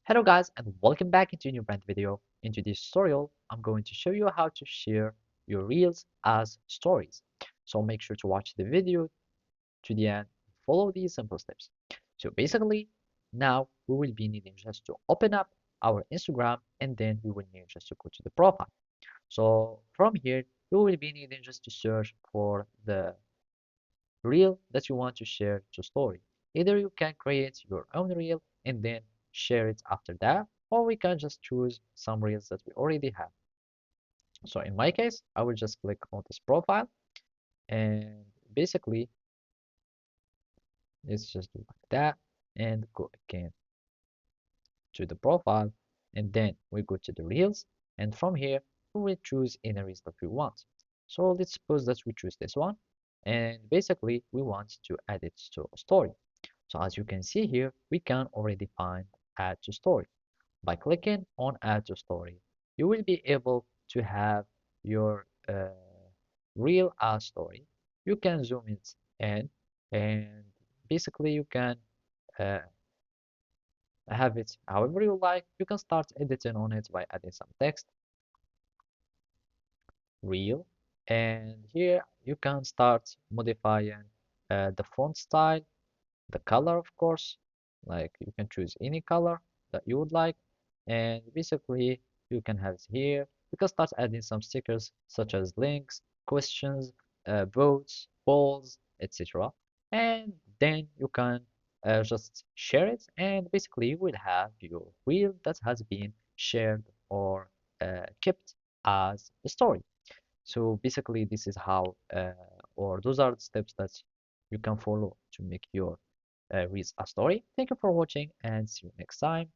Hello guys and welcome back into a new brand video. In today's tutorial, I'm going to show you how to share your reels as stories. So make sure to watch the video to the end, follow these simple steps. So basically, now we will be needing just to open up our Instagram and then we will need just to go to the profile. So from here, you will be needing just to search for the reel that you want to share to story. Either you can create your own reel and then share it after that, or we can just choose some reels that we already have. So in my case, I will just click on this profile and basically let's just do like that and go again to the profile and then we go to the reels and from here we will choose any reels that we want. So let's suppose that we choose this one and basically we want to add it to a story. So as you can see here, we can already find add to story. By clicking on add to story, you will be able to have your real as story. You can zoom it in and basically you can uh, have it however you like. You can start editing on it by adding some text, real, and here you can start modifying the font style, the color of course, like you can choose any color that you would like and basically you can have it here. You can start adding some stickers such as links, questions, votes, polls, etc. And then you can just share it and basically you will have your reel that has been shared or kept as a story. So basically this is how or those are the steps that you can follow to make your reads a story. Thank you for watching and see you next time.